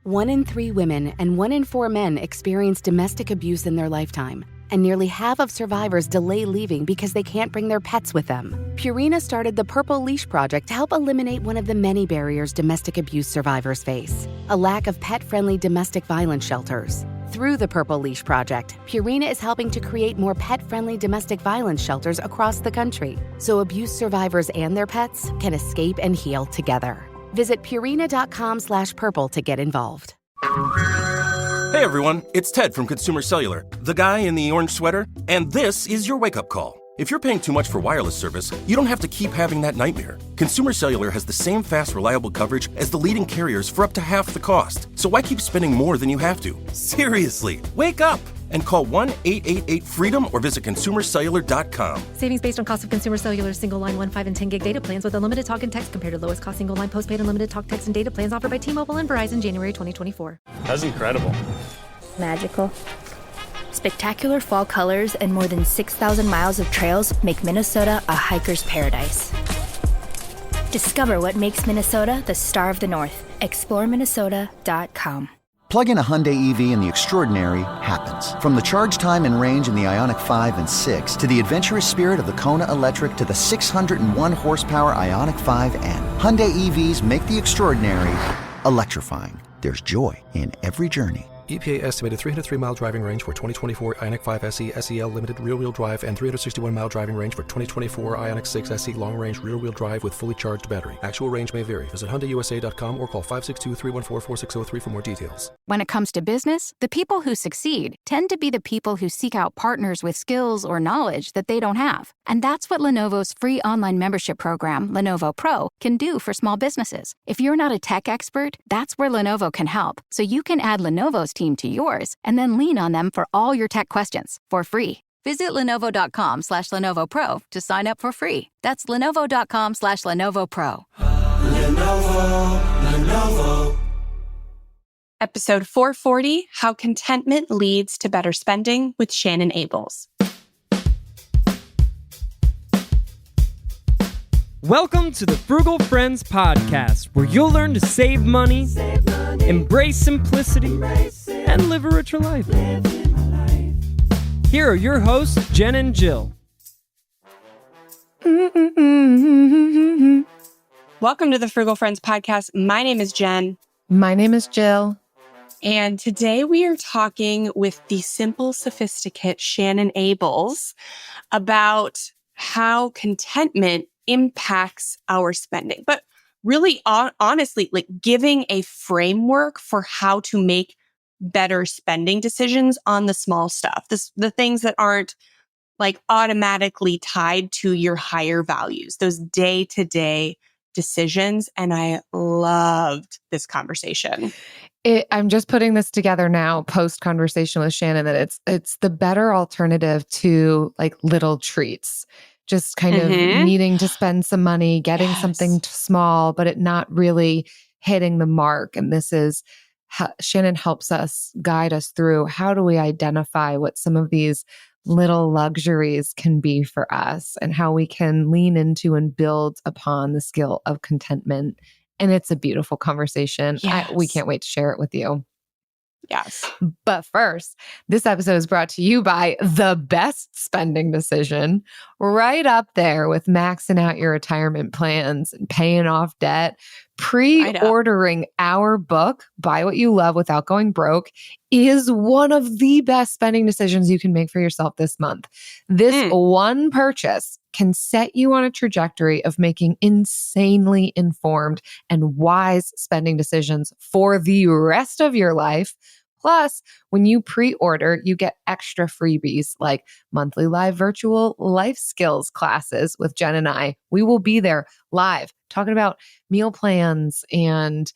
1 in 3 women and 1 in 4 men experience domestic abuse in their lifetime, and nearly half of survivors delay leaving because they can't bring their pets with them. Purina started the Purple Leash Project to help eliminate one of the many barriers domestic abuse survivors face: a lack of pet-friendly domestic violence shelters. Through the Purple Leash Project, Purina is helping to create more pet-friendly domestic violence shelters across the country, so abuse survivors and their pets can escape and heal together. Visit Purina.com/purple to get involved. Hey everyone, it's Ted from Consumer Cellular, the guy in the orange sweater, and this is your wake-up call. If you're paying too much for wireless service, you don't have to keep having that nightmare. Consumer Cellular has the same fast, reliable coverage as the leading carriers for up to half the cost. So why keep spending more than you have to? Seriously, wake up and call 1-888-FREEDOM or visit consumercellular.com. Savings based on cost of Consumer Cellular single line 1, 5, and 10 gig data plans with unlimited talk and text compared to lowest cost single line postpaid unlimited talk, text, and data plans offered by T-Mobile and Verizon January 2024. That's incredible. Magical. Spectacular fall colors and more than 6,000 miles of trails make Minnesota a hiker's paradise. Discover what makes Minnesota the star of the North. ExploreMinnesota.com. Plug in a Hyundai EV and the extraordinary happens. From the charge time and range in the Ioniq 5 and 6 to the adventurous spirit of the Kona Electric to the 601 horsepower Ioniq 5N. Hyundai EVs make the extraordinary electrifying. There's joy in every journey. EPA estimated 303-mile driving range for 2024 Ioniq 5 SE SEL Limited rear-wheel drive and 361-mile driving range for 2024 Ioniq 6 SE long-range rear-wheel drive with fully charged battery. Actual range may vary. Visit HyundaiUSA.com or call 562-314-4603 for more details. When it comes to business, the people who succeed tend to be the people who seek out partners with skills or knowledge that they don't have. And that's what Lenovo's free online membership program, Lenovo Pro, can do for small businesses. If you're not a tech expert, that's where Lenovo can help. So you can add Lenovo's team to yours and then lean on them for all your tech questions for free. Visit Lenovo.com/Lenovo Pro to sign up for free. That's Lenovo.com/Lenovo Pro. Lenovo. Episode 440, How Contentment Leads to Better Spending with Shannon Abels. Welcome to the Frugal Friends podcast, where you'll learn to save money, embrace simplicity, and live a richer life. Here are your hosts, Jen and Jill. Welcome to the Frugal Friends podcast. My name is Jen. My name is Jill. And today we are talking with the simple, sophisticate Shannon Abels about how contentment impacts our spending. But really, honestly, like giving a framework for how to make better spending decisions on the small stuff, the things that aren't like automatically tied to your higher values, those day-to-day decisions. And I loved this conversation. I'm just putting this together now, post-conversation with Shannon, that it's the better alternative to like little treats. Just kind of needing to spend some money, getting something small, but it not really hitting the mark. And this is how Shannon helps us guide us through how do we identify what some of these little luxuries can be for us and how we can lean into and build upon the skill of contentment. And it's a beautiful conversation. Yes. We can't wait to share it with you. Yes. But first, this episode is brought to you by the best spending decision, right up there with maxing out your retirement plans and paying off debt. Pre-ordering our book, Buy What You Love Without Going Broke, is one of the best spending decisions you can make for yourself this month. This one purchase can set you on a trajectory of making insanely informed and wise spending decisions for the rest of your life. Plus, when you pre-order, you get extra freebies like monthly live virtual life skills classes with Jen and I. We will be there live talking about meal plans and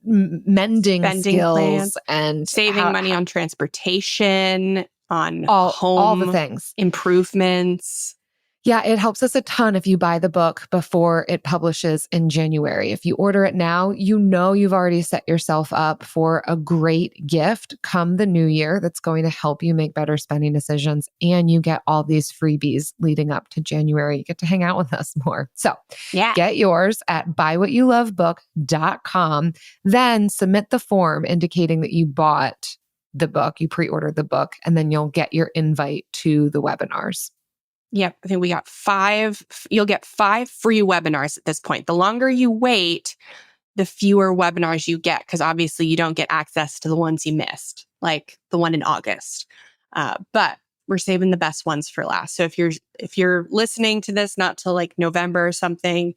mending spending skills plans, and saving money on transportation, on all the things. improvements. Yeah, it helps us a ton if you buy the book before it publishes in January. If you order it now, you know you've already set yourself up for a great gift come the new year that's going to help you make better spending decisions. And you get all these freebies leading up to January. You get to hang out with us more. So get yours at buywhatyolovebook.com. Then submit the form indicating that you bought the book, you pre-ordered the book, and then you'll get your invite to the webinars. Yep. I think we got you'll get 5 free webinars at this point. The longer you wait, the fewer webinars you get, because obviously you don't get access to the ones you missed, like the one in August. But we're saving the best ones for last. So if you're listening to this not till like November or something,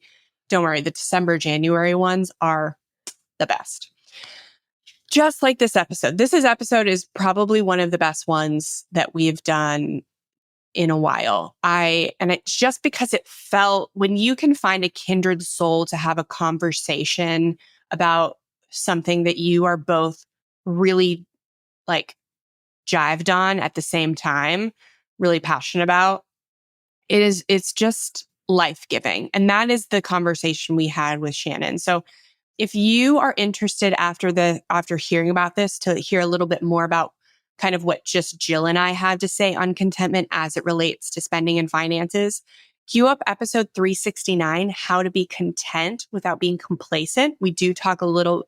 don't worry. The December, January ones are the best. Just like this episode. This episode is probably one of the best ones that we've done in a while. And it's just because it felt, when you can find a kindred soul to have a conversation about something that you are both really like jived on at the same time, really passionate about, it's just life-giving. And that is the conversation we had with Shannon. So if you are interested after hearing about this to hear a little bit more about kind of what just Jill and I have to say on contentment as it relates to spending and finances, cue up episode 369, How to Be Content Without Being Complacent. We do talk a little,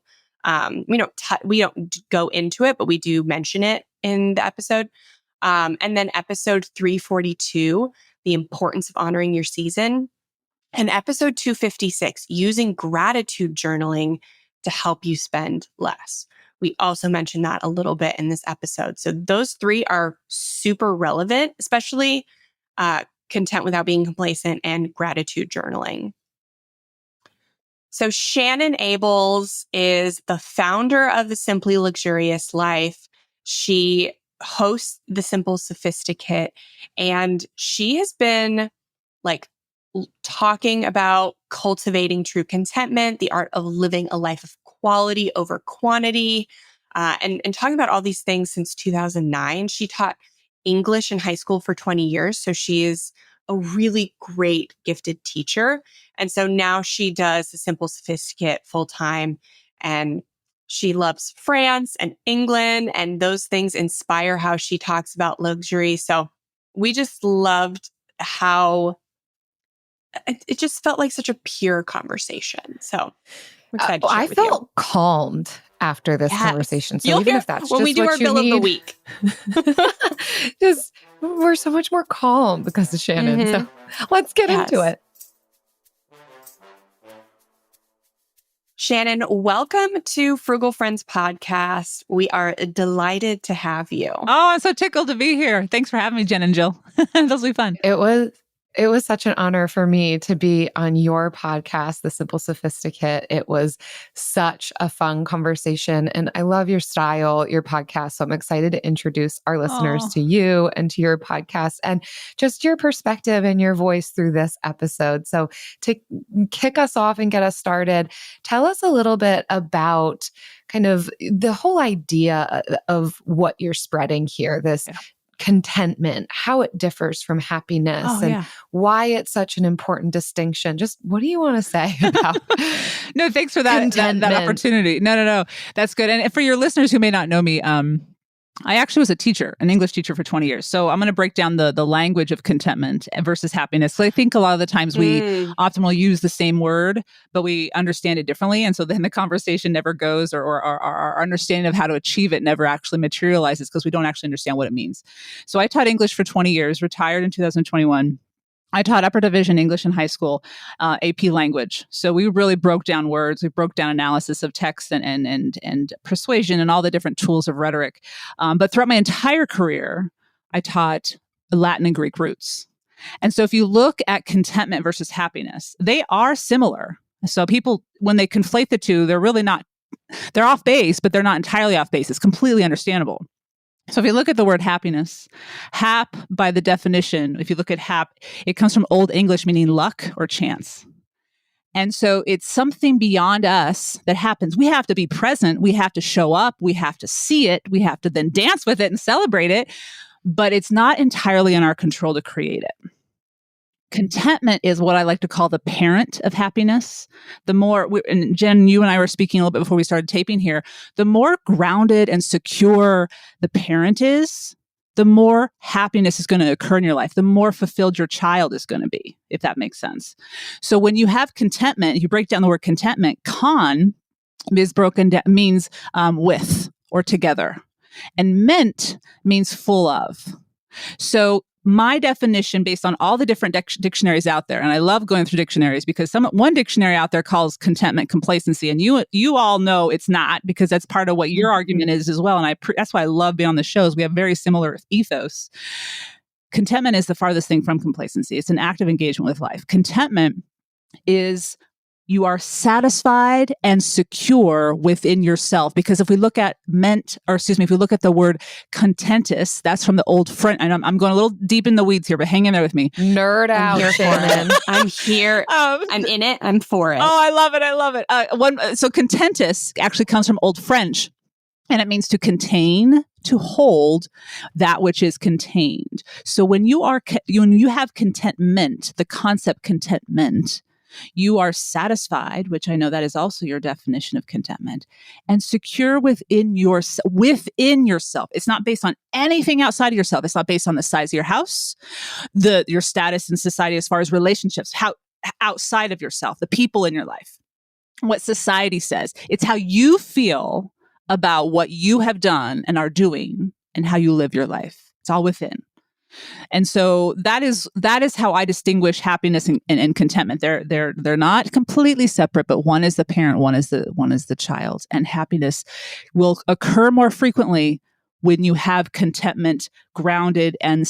we don't go into it, but we do mention it in the episode. And then episode 342, The Importance of Honoring Your Season. And episode 256, Using Gratitude Journaling to Help You Spend Less. We also mentioned that a little bit in this episode. So those 3 are super relevant, especially Content Without Being Complacent and Gratitude Journaling. So Shannon Abels is the founder of The Simply Luxurious Life. She hosts The Simple Sophisticate, and she has been like talking about cultivating true contentment, the art of living a life of quality over quantity, and talking about all these things since 2009. She taught English in high school for 20 years. So she is a really great, gifted teacher. And so now she does The Simple Sophisticate full time. And she loves France and England, and those things inspire how she talks about luxury. So we just loved how it just felt like such a pure conversation. So I'm excited to share I with felt you. calmed after this conversation. So You'll even hear if that's when just we do what our you bill need, of the week. just we're so much more calm because of Shannon. So let's get into it. Shannon, welcome to Frugal Friends podcast. We are delighted to have you. Oh, I'm so tickled to be here. Thanks for having me, Jen and Jill. This will be fun. It was such an honor for me to be on your podcast, The Simple Sophisticate. It was such a fun conversation, and I love your style, your podcast. So I'm excited to introduce our listeners to you and to your podcast and just your perspective and your voice through this episode. So to kick us off and get us started, tell us a little bit about kind of the whole idea of what you're spreading here, this contentment, how it differs from happiness, and why it's such an important distinction. Just what do you want to say about No, thanks for that opportunity. No. That's good. And for your listeners who may not know me, I actually was a teacher, an English teacher for 20 years. So I'm going to break down the language of contentment versus happiness. So I think a lot of the times we often will use the same word, but we understand it differently. And so then the conversation never goes, or our understanding of how to achieve it never actually materializes because we don't actually understand what it means. So I taught English for 20 years, retired in 2021. I taught upper division English in high school, AP language. So we really broke down words. We broke down analysis of text and persuasion and all the different tools of rhetoric. But throughout my entire career, I taught Latin and Greek roots. And so if you look at contentment versus happiness, they are similar. So people, when they conflate the two, they're really not, they're off base, but they're not entirely off base. It's completely understandable. So if you look at the word happiness, hap by the definition, if you look at hap, it comes from Old English meaning luck or chance. And so it's something beyond us that happens. We have to be present. We have to show up. We have to see it. We have to then dance with it and celebrate it. But it's not entirely in our control to create it. Contentment is what I like to call the parent of happiness. The more, and Jen, you and I were speaking a little bit before we started taping here, the more grounded and secure the parent is, the more happiness is going to occur in your life, the more fulfilled your child is going to be, if that makes sense. So when you have contentment, you break down the word contentment, con is broken down, means with or together. And ment means full of. So my definition, based on all the different dictionaries out there, and I love going through dictionaries because one dictionary out there calls contentment complacency, and you all know it's not, because that's part of what your argument is as well. And that's why I love being on the shows. We have very similar ethos. Contentment is the farthest thing from complacency. It's an active engagement with life. Contentment is you are satisfied and secure within yourself. Because if we look at if we look at the word contentus, that's from the old French, and I'm going a little deep in the weeds here, but hang in there with me. Nerd out, Shannon. I'm here. I'm in it. I'm for it. Oh, I love it. I love it. So contentus actually comes from Old French, and it means to contain, to hold that which is contained. So when you have contentment, the concept contentment, you are satisfied, which I know that is also your definition of contentment, and secure within yourself. It's not based on anything outside of yourself. It's not based on the size of your house, your status in society as far as relationships, how outside of yourself, the people in your life, what society says. It's how you feel about what you have done and are doing and how you live your life. It's all within. And so that is how I distinguish happiness and contentment. They're not completely separate, but one is the parent, one is the child. And happiness will occur more frequently when you have contentment grounded and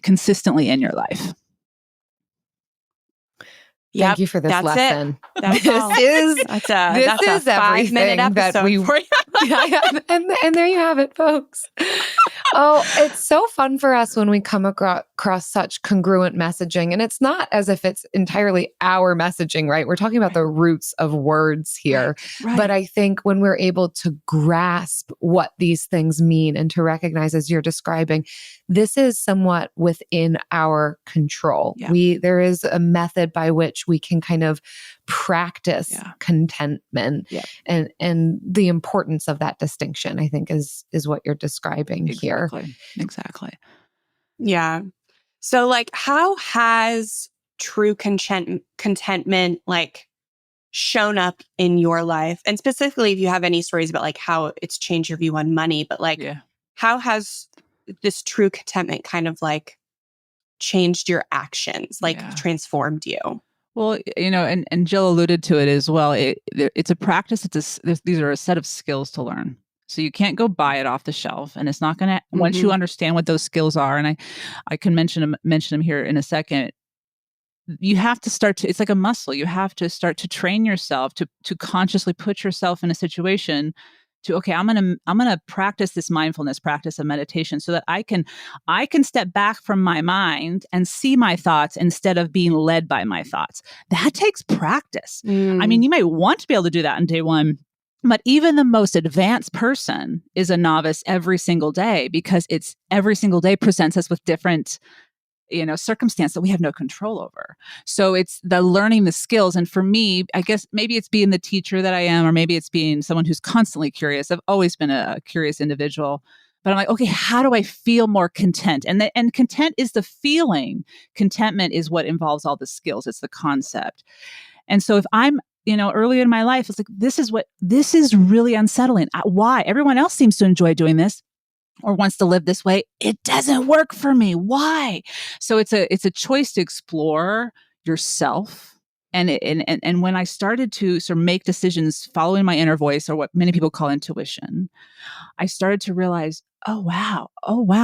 consistently in your life. Thank you for this lesson. This is a 5-minute episode for you. and there you have it, folks. Oh, it's so fun for us when we come across such congruent messaging. And it's not as if it's entirely our messaging, right? We're talking about the roots of words here. Right. But I think when we're able to grasp what these things mean and to recognize, as you're describing, this is somewhat within our control. Yeah. There is a method by which we can kind of practice contentment, and the importance of that distinction, I think, is what you're describing here. Exactly. Yeah. So like, how has true contentment like shown up in your life? And specifically, if you have any stories about like how it's changed your view on money, but like how has this true contentment kind of like changed your actions, like transformed you? Well, and Jill alluded to it as well. It's a practice. These are a set of skills to learn. So you can't go buy it off the shelf, and it's not going to, once you understand what those skills are, and I can mention them here in a second, you have to start to, it's like a muscle. You have to start to train yourself to consciously put yourself in a situation to, okay, I'm going to practice this mindfulness practice of meditation so that I can step back from my mind and see my thoughts instead of being led by my thoughts. That takes practice. I mean, you might want to be able to do that on day one, but even the most advanced person is a novice every single day, because it's every single day presents us with different circumstance that we have no control over. So it's the learning the skills. And for me, I guess maybe it's being the teacher that I am, or maybe it's being someone who's constantly curious. I've always been a curious individual, but I'm like, okay, how do I feel more content? And content is the feeling. Contentment is what involves all the skills. It's the concept. And so if I'm, early in my life, it's like, this is really unsettling. Why? Everyone else seems to enjoy doing this or wants to live this way. It doesn't work for me. Why? So it's a choice to explore yourself. And when I started to sort of make decisions following my inner voice, or what many people call intuition, I started to realize, oh wow,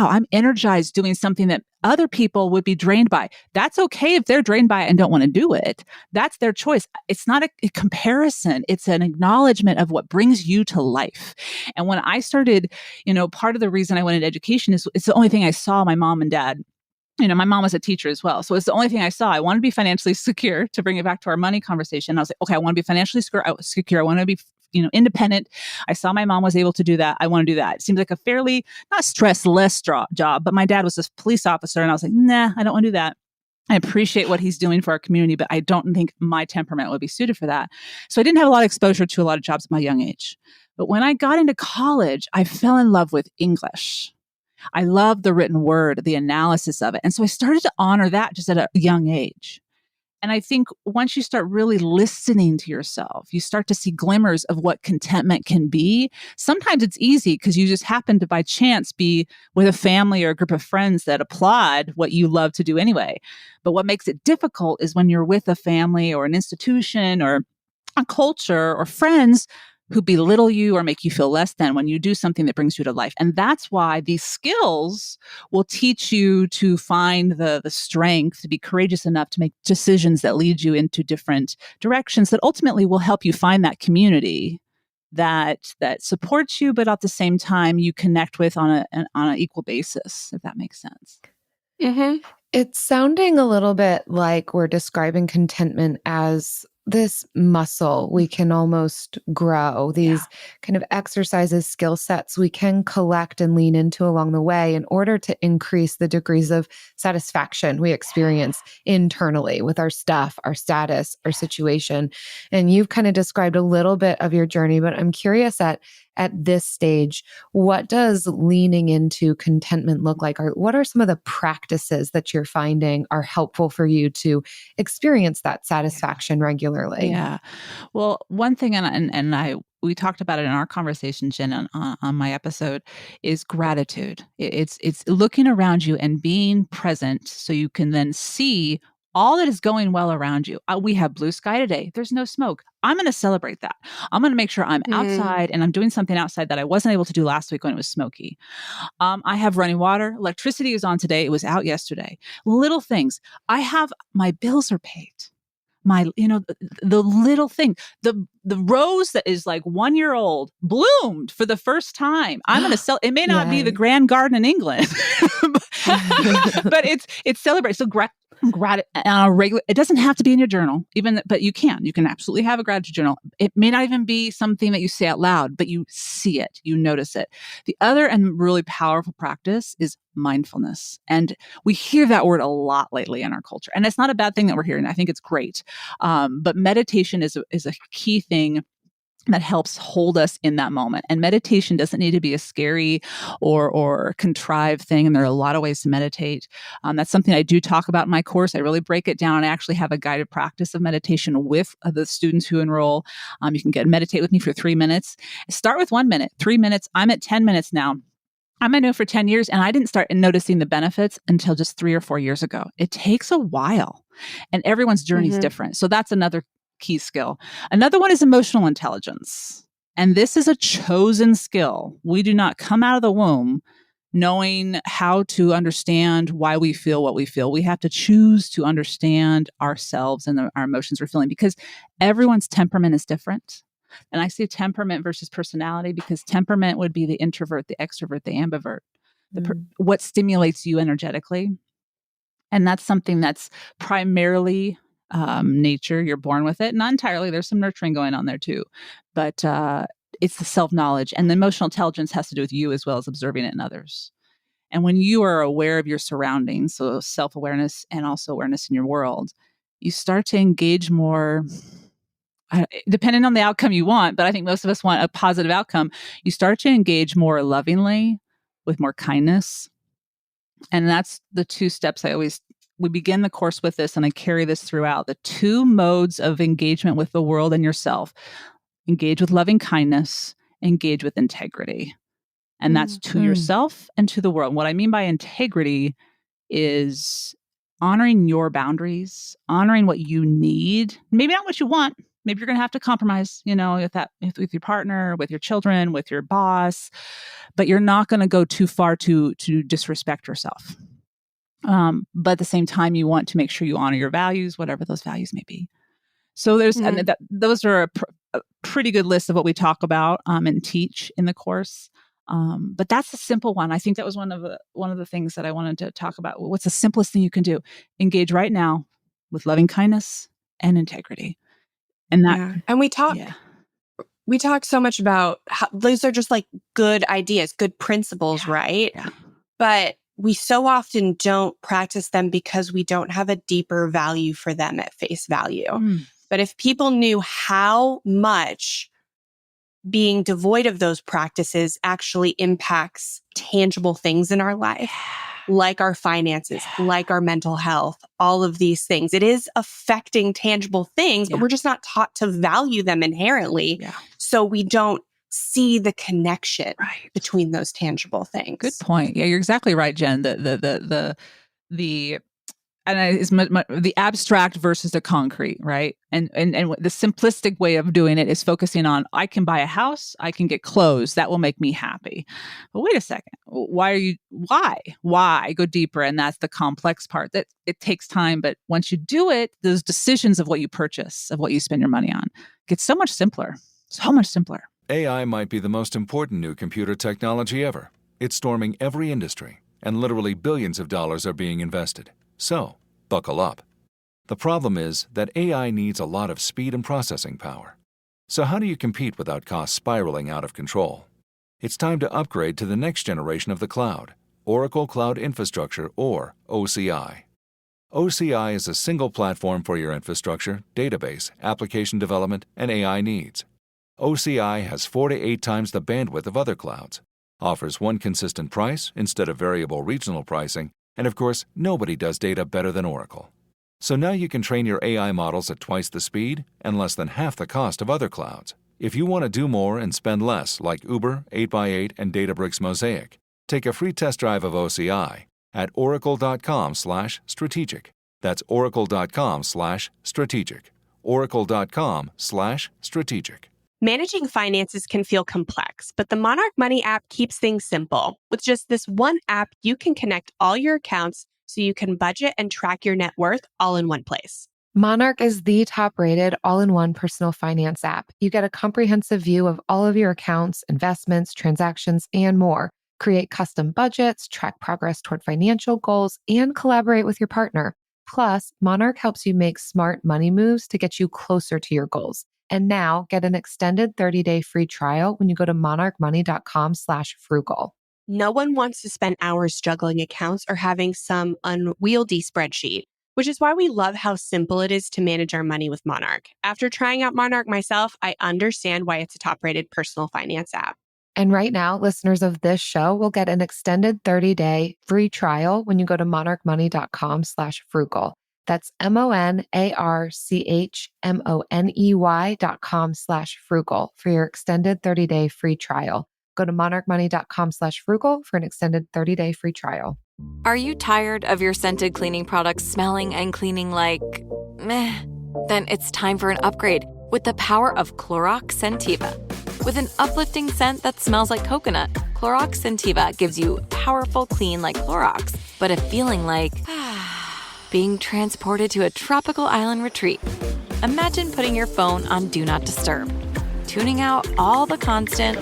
I'm energized doing something that other people would be drained by. That's okay if they're drained by it and don't want to do it. That's their choice. It's not a comparison. It's an acknowledgement of what brings you to life. And when I started, part of the reason I went into education is it's the only thing I saw my mom and dad. My mom was a teacher as well. So it's the only thing I saw. I want to be financially secure, to bring it back to our money conversation. I was like, okay, I want to be financially secure. I want to be independent. I saw my mom was able to do that. I want to do that. It seems like a fairly, not stress-less job, but my dad was a police officer, and I was like, nah, I don't want to do that. I appreciate what he's doing for our community, but I don't think my temperament would be suited for that. So I didn't have a lot of exposure to a lot of jobs at my young age. But when I got into college, I fell in love with English. I loved the written word, the analysis of it. And so I started to honor that just at a young age. And I think once you start really listening to yourself, you start to see glimmers of what contentment can be. Sometimes it's easy because you just happen to by chance be with a family or a group of friends that applaud what you love to do anyway. But what makes it difficult is when you're with a family or an institution or a culture or friends who belittle you or make you feel less than when you do something that brings you to life. And that's why these skills will teach you to find the strength to be courageous enough to make decisions that lead you into different directions that ultimately will help you find that community that supports you, but at the same time you connect with on an equal basis, if that makes sense. Mm-hmm. It's sounding a little bit like we're describing contentment as this muscle we can almost grow, these kind of exercises, skill sets we can collect and lean into along the way in order to increase the degrees of satisfaction we experience internally with our stuff, our status, our situation. And you've kind of described a little bit of your journey, but I'm curious at this stage, what does leaning into contentment look like? Or what are some of the practices that you're finding are helpful for you to experience that satisfaction regularly? Yeah. Well, one thing, and we talked about it in our conversation, Jen, on my episode, is gratitude. It's looking around you and being present so you can then see all that is going well around you. We have blue sky today. There's no smoke. I'm going to celebrate that. I'm going to make sure I'm outside and I'm doing something outside that I wasn't able to do last week when it was smoky. I have running water. Electricity is on today. It was out yesterday. Little things. My bills are paid. The little thing, the rose that is like 1 year old bloomed for the first time. I'm going to sell. It may not be the grand garden in England, but it's celebrated. So it doesn't have to be in your journal, but you can absolutely have a gratitude journal. It may not even be something that you say out loud, but you see it, you notice it. The other and really powerful practice is mindfulness. And we hear that word a lot lately in our culture. And it's not a bad thing that we're hearing. I think it's great. But meditation is a key thing that helps hold us in that moment. And meditation doesn't need to be a scary or contrived thing. And there are a lot of ways to meditate. That's something I do talk about in my course. I really break it down. I actually have a guided practice of meditation with the students who enroll. You can meditate with me for 3 minutes. Start with 1 minute, 3 minutes. I'm at 10 minutes now. I'm a know for 10 years, and I didn't start noticing the benefits until just 3 or 4 years ago. It takes a while, and everyone's journey is different. So that's another key skill. Another one is emotional intelligence. And this is a chosen skill. We do not come out of the womb knowing how to understand why we feel what we feel. We have to choose to understand ourselves and our emotions we're feeling, because everyone's temperament is different. And I say temperament versus personality because temperament would be the introvert, the extrovert, the ambivert, what stimulates you energetically. And that's something that's primarily nature. You're born with it. Not entirely. There's some nurturing going on there too. But it's the self-knowledge. And the emotional intelligence has to do with you as well as observing it in others. And when you are aware of your surroundings, so self-awareness and also awareness in your world, you start to engage more, depending on the outcome you want, but I think most of us want a positive outcome. You start to engage more lovingly with more kindness. And that's the 2 steps we begin the course with this, and I carry this throughout. The 2 modes of engagement with the world and yourself. Engage with loving kindness, engage with integrity. And that's to yourself and to the world. What I mean by integrity is honoring your boundaries, honoring what you need, maybe not what you want. Maybe you're going to have to compromise, with your partner, with your children, with your boss, but you're not going to go too far to disrespect yourself. But at the same time, you want to make sure you honor your values, whatever those values may be. So those are a pretty good list of what we talk about and teach in the course. But that's a simple one. I think that was one of the things that I wanted to talk about. What's the simplest thing you can do? Engage right now with loving kindness and integrity. And that, and we talk so much about how those are just like good ideas, good principles, right? Yeah. But we so often don't practice them because we don't have a deeper value for them at face value. But if people knew how much being devoid of those practices actually impacts tangible things in our life, like our finances, like our mental health, all of these things. It is affecting tangible things, but we're just not taught to value them inherently. So we don't see the connection between those tangible things. Good point. Yeah, you're exactly right, Jen. The abstract versus the concrete, right? And the simplistic way of doing it is focusing on, I can buy a house, I can get clothes, that will make me happy. But wait a second, why? Go deeper, and that's the complex part. That it takes time, but once you do it, those decisions of what you purchase, of what you spend your money on, get so much simpler. So much simpler. AI might be the most important new computer technology ever. It's storming every industry, and literally billions of dollars are being invested. So, buckle up. The problem is that AI needs a lot of speed and processing power. So how do you compete without costs spiraling out of control? It's time to upgrade to the next generation of the cloud, Oracle Cloud Infrastructure, or OCI. OCI is a single platform for your infrastructure, database, application development, and AI needs. OCI has 4 to 8 times the bandwidth of other clouds, offers one consistent price instead of variable regional pricing, and of course, nobody does data better than Oracle. So now you can train your AI models at twice the speed and less than half the cost of other clouds. If you want to do more and spend less, like Uber, 8x8, and Databricks Mosaic, take a free test drive of OCI at oracle.com/strategic. That's oracle.com/strategic. oracle.com/strategic. Managing finances can feel complex, but the Monarch Money app keeps things simple. With just this one app, you can connect all your accounts so you can budget and track your net worth all in one place. Monarch is the top-rated all-in-one personal finance app. You get a comprehensive view of all of your accounts, investments, transactions, and more. Create custom budgets, track progress toward financial goals, and collaborate with your partner. Plus, Monarch helps you make smart money moves to get you closer to your goals. And now get an extended 30-day free trial when you go to monarchmoney.com/frugal. No one wants to spend hours juggling accounts or having some unwieldy spreadsheet, which is why we love how simple it is to manage our money with Monarch. After trying out Monarch myself, I understand why it's a top-rated personal finance app. And right now, listeners of this show will get an extended 30-day free trial when you go to monarchmoney.com/frugal. That's monarchmoney.com/frugal for your extended 30-day free trial. Go to monarchmoney.com/frugal for an extended 30-day free trial. Are you tired of your scented cleaning products smelling and cleaning like meh? Then it's time for an upgrade with the power of Clorox Scentiva. With an uplifting scent that smells like coconut, Clorox Scentiva gives you powerful clean like Clorox, but a feeling like being transported to a tropical island retreat. Imagine putting your phone on Do Not Disturb, tuning out all the constant,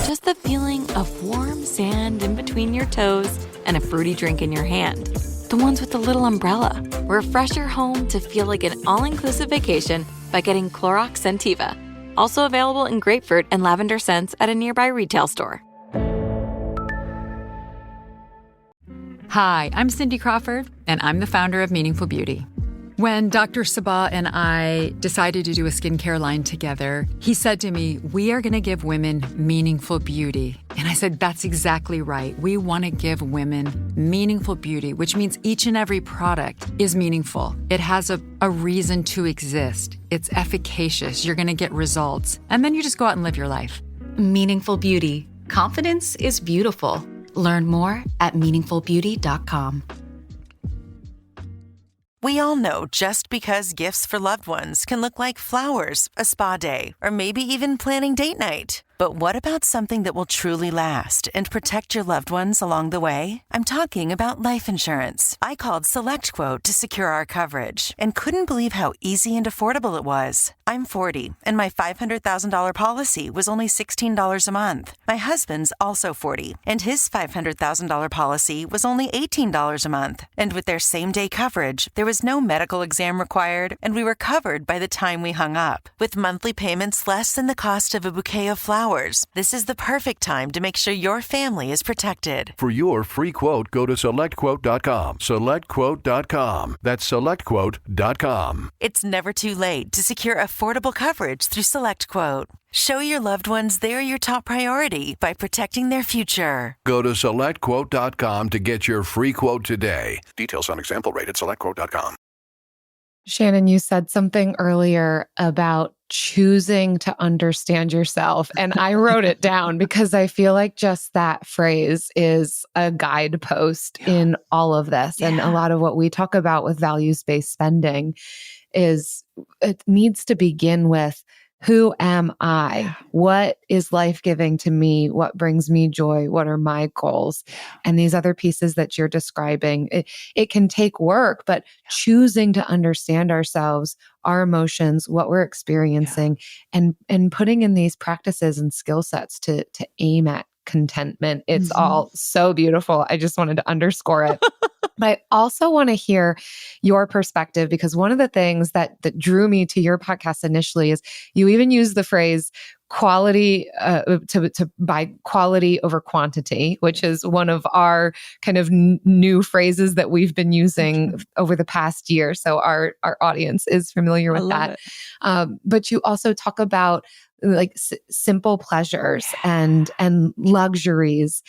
just the feeling of warm sand in between your toes and a fruity drink in your hand. The ones with the little umbrella. Refresh your home to feel like an all-inclusive vacation by getting Clorox Scentiva. Also available in grapefruit and lavender scents at a nearby retail store. Hi, I'm Cindy Crawford, and I'm the founder of Meaningful Beauty. When Dr. Sabah and I decided to do a skincare line together, he said to me, we are going to give women meaningful beauty. And I said, that's exactly right. We want to give women meaningful beauty, which means each and every product is meaningful. It has a reason to exist. It's efficacious. You're going to get results. And then you just go out and live your life. Meaningful Beauty. Confidence is beautiful. Learn more at meaningfulbeauty.com. We all know just because gifts for loved ones can look like flowers, a spa day, or maybe even planning date night. But what about something that will truly last and protect your loved ones along the way? I'm talking about life insurance. I called SelectQuote to secure our coverage and couldn't believe how easy and affordable it was. I'm 40, and my $500,000 policy was only $16 a month. My husband's also 40, and his $500,000 policy was only $18 a month. And with their same-day coverage, there was no medical exam required, and we were covered by the time we hung up, with monthly payments less than the cost of a bouquet of flowers. flowers, this is the perfect time to make sure your family is protected. For your free quote, go to SelectQuote.com. SelectQuote.com. That's SelectQuote.com. It's never too late to secure affordable coverage through SelectQuote. Show your loved ones they're your top priority by protecting their future. Go to SelectQuote.com to get your free quote today. Details on example rate at SelectQuote.com. Shannon, you said something earlier about choosing to understand yourself. And I wrote it down because I feel like just that phrase is a guidepost in all of this. And a lot of what we talk about with values-based spending is it needs to begin with, who am I? What is life giving to me? What brings me joy? What are my goals? And these other pieces that you're describing, it can take work, but choosing to understand ourselves, our emotions, what we're experiencing, and putting in these practices and skill sets to aim at contentment. It's all so beautiful. I just wanted to underscore it. But I also want to hear your perspective, because one of the things that drew me to your podcast initially is you even use the phrase quality to buy quality over quantity, which is one of our kind of new phrases that we've been using over the past year. So our audience is familiar with that. But you also talk about like simple pleasures and luxuries,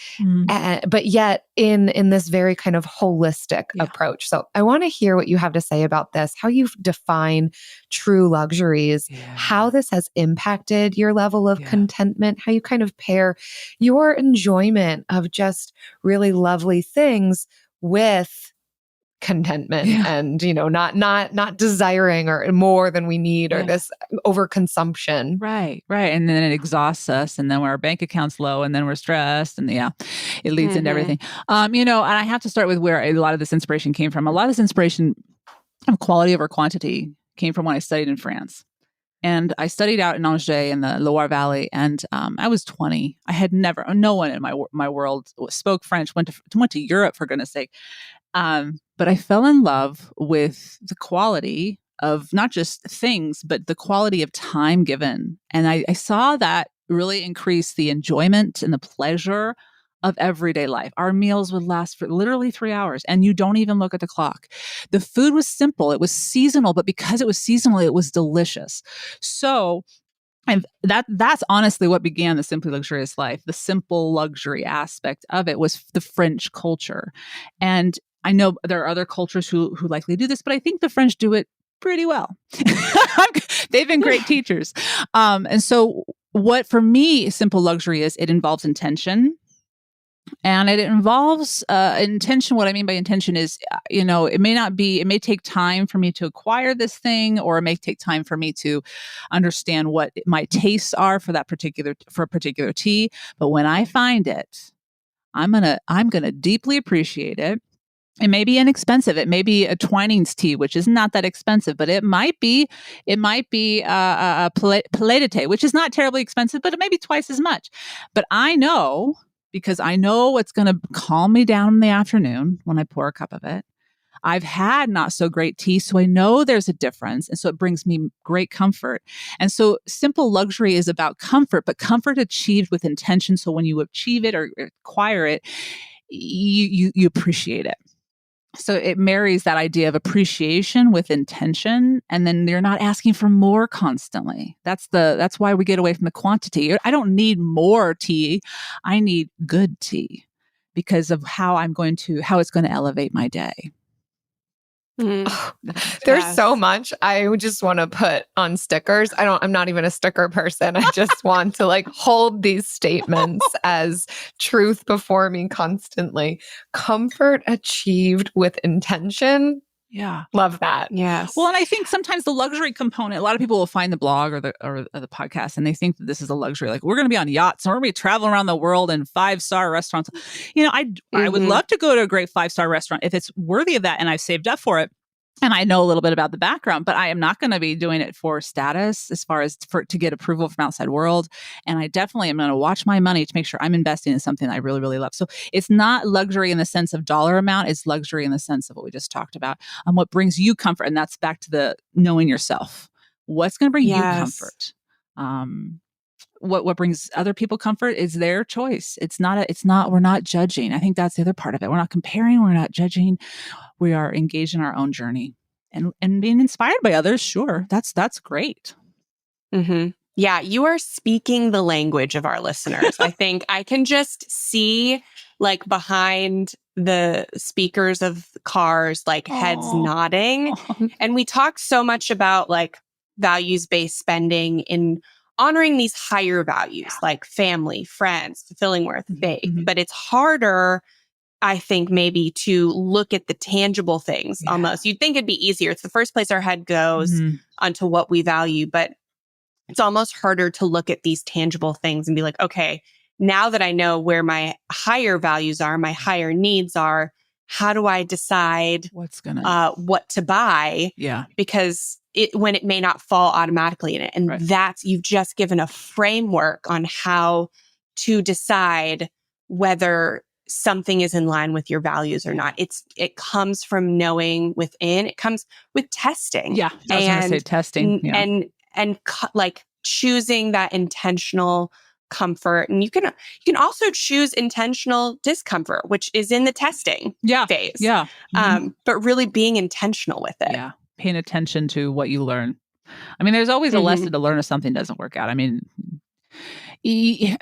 but yet in this very kind of holistic approach. So I want to hear what you have to say about this, how you define true luxuries, how this has impacted your level of contentment, how you kind of pair your enjoyment of just really lovely things with contentment and, not desiring or more than we need or this overconsumption. Right. And then it exhausts us, and then our bank account's low, and then we're stressed, and it leads into everything. And I have to start with where a lot of this inspiration came from. A lot of this inspiration of quality over quantity came from when I studied in France. And I studied out in Angers in the Loire Valley, and I was 20. I had no one in my world spoke French, went to Europe, for goodness sake. But I fell in love with the quality of not just things, but the quality of time given. And I saw that really increase the enjoyment and the pleasure of everyday life. Our meals would last for literally 3 hours, and you don't even look at the clock. The food was simple. It was seasonal, but because it was seasonal, it was delicious. So and that's honestly what began the Simply Luxurious Life. The simple luxury aspect of it was the French culture. And I know there are other cultures who likely do this, but I think the French do it pretty well. They've been great teachers. And so what for me simple luxury is, it involves intention. And it involves intention. What I mean by intention is, it may take time for me to acquire this thing, or it may take time for me to understand what my tastes are for a particular tea. But when I find it, I'm gonna deeply appreciate it. It may be inexpensive. It may be a Twinings tea, which is not that expensive, but it might be a Paletite, which is not terribly expensive, but it may be twice as much. But I know, because I know what's going to calm me down in the afternoon when I pour a cup of it. I've had not so great tea, so I know there's a difference. And so it brings me great comfort. And so simple luxury is about comfort, but comfort achieved with intention. So when you achieve it or acquire it, you appreciate it. So it marries that idea of appreciation with intention, and then you're not asking for more constantly. That's why we get away from the quantity. I don't need more tea. I need good tea because of how it's going to elevate my day. There's so much I would just want to put on stickers. I'm not even a sticker person. I just want to hold these statements as truth before me constantly. Comfort achieved with intention. Yeah. Love that. Yes. Well, and I think sometimes the luxury component, a lot of people will find the blog or the podcast and they think that this is a luxury. Like, we're going to be on yachts and we're going to be traveling around the world in 5-star restaurants. I would love to go to a great 5-star restaurant if it's worthy of that and I've saved up for it. And I know a little bit about the background, but I am not going to be doing it for status as far as to get approval from outside world. And I definitely am going to watch my money to make sure I'm investing in something I really, really love. So it's not luxury in the sense of dollar amount. It's luxury in the sense of what we just talked about, what brings you comfort. And that's back to the knowing yourself. What's going to bring you comfort? what brings other people comfort is their choice. We're not judging. I think that's the other part of it. We're not comparing, we're not judging. We are engaged in our own journey and being inspired by others. Sure. That's great. Mm-hmm. Yeah, you are speaking the language of our listeners. I think I can just see like behind the speakers of cars, like heads nodding. And we talk so much about like values-based spending in honoring these higher values like family, friends, fulfilling worth, faith. But it's harder, I think, maybe to look at the tangible things almost. You'd think it'd be easier. It's the first place our head goes onto what we value, but it's almost harder to look at these tangible things and be like, okay, now that I know where my higher values are, my higher needs are, how do I decide what to buy? Yeah. Because when it may not fall automatically in it. And you've just given a framework on how to decide whether something is in line with your values or not. It comes from knowing within. It comes with testing. Yeah. I was going to say testing. Yeah. And like choosing that intentional comfort. And you can also choose intentional discomfort, which is in the testing phase. Yeah. But really being intentional with it. Yeah. Paying attention to what you learn. I mean, there's always a lesson to learn if something doesn't work out. I mean, you